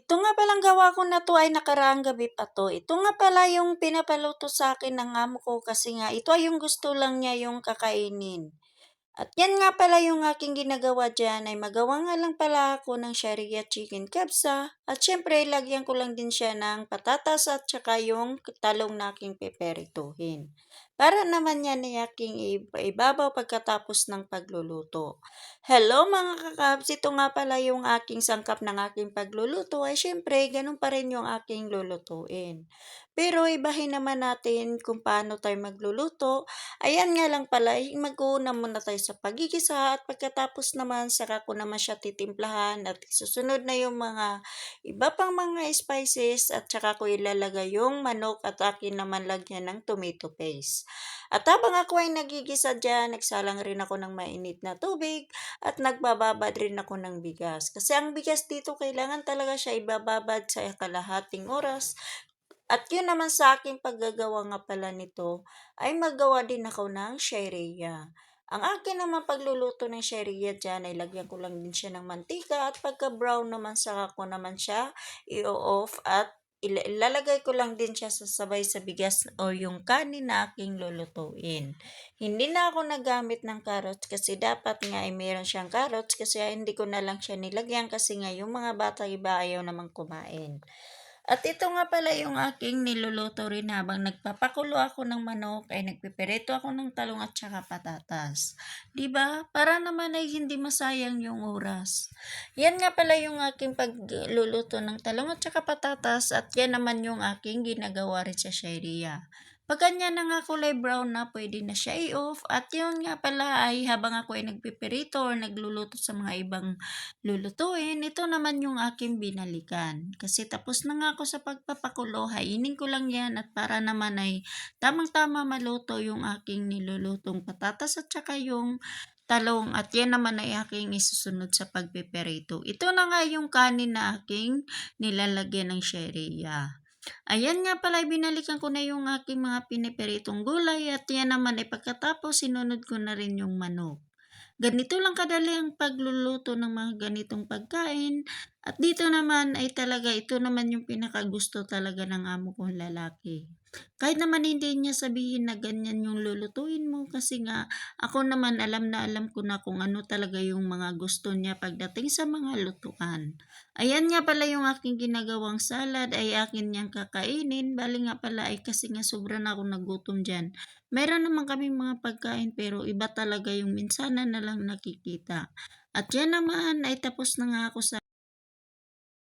Ito nga palang gawa ko na 'to ay nakaraang gabi pa 'to. Ito nga pala yung pinapaluto sa akin ng amo ko kasi nga ito ay yung gusto lang niya yung kakainin. At yan nga pala yung aking ginagawa diyan ay magawa nga lang pala ako ng Sharia chicken kabsa at syempre lagyan ko lang din siya ng patatas at saka yung talong na aking peperituhin. Para naman yan ay aking ibabaw pagkatapos ng pagluluto. Hello mga kakabs, ito nga pala yung aking sangkap ng aking pagluluto ay syempre ganun pa rin yung aking lulutuin. Pero ibahin naman natin kung paano tayo magluluto. Ayan nga lang pala, mag-uuna muna tayo sa pagigisa at pagkatapos naman saka ko naman siya titimplahan at susunod na yung mga iba pang mga spices at saka ko ilalagay yung manok at akin naman lagyan ng tomato paste. At habang ako ay nagigisa dyan, nagsalang rin ako ng mainit na tubig at nagbababad rin ako ng bigas. Kasi ang bigas dito kailangan talaga siya ibababad sa kalahating oras at yun naman sa aking paggagawa nga pala nito, ay maggawa din ako ng sharia. Ang akin naman pagluluto ng sharia dyan ay lagyan ko lang din siya ng mantika at pagka brown naman saka ko naman siya i-off at ilalagay ko lang din siya sasabay sa bigas o yung kanin na aking lulutuin. Hindi na ako nagamit ng carrots kasi dapat nga ay meron siyang carrots kasi hindi ko na lang siya nilagyan kasi nga yung mga bata iba ayaw naman kumain. At ito nga pala yung aking niluluto rin habang nagpapakulo ako ng manok ay nagpiperito ako ng talong at saka patatas. 'Di ba? Para naman ay hindi masayang yung oras. Yan nga pala yung aking pagluluto ng talong at saka patatas at yan naman yung aking ginagawa rin sa sharia. Pag ganyan na nga kulay brown na, pwede na siya i-off. At yun nga pala ay habang ako ay nagpiperito or nagluluto sa mga ibang lulutuin, ito naman yung aking binalikan. Kasi tapos na nga ako sa pagpapakulo, hainin ko lang yan at para naman ay tamang-tama maluto yung aking nilulutong patatas at saka yung talong at yan naman ay aking isusunod sa pagpiperito. Ito na nga yung kanin na aking nilalagyan ng sharia. Ayan nga pala, binalikan ko na yung aking mga piniperitong gulay at yan naman ay pagkatapos sinunod ko na rin yung manok. Ganito lang kadali ang pagluluto ng mga ganitong pagkain at dito naman ay talaga ito naman yung pinakagusto talaga ng amo kong lalaki. Kahit naman hindi niya sabihin na ganyan yung lulutuin mo kasi nga ako naman alam na alam ko na kung ano talaga yung mga gusto niya pagdating sa mga lutuan. Ayan nga pala yung aking ginagawang salad ay akin niyang kakainin. Bali nga pala ay kasi nga sobra na ako nagutom dyan. Meron naman kaming mga pagkain pero iba talaga yung minsanan na lang nakikita. At yan naman ay tapos na nga ako sa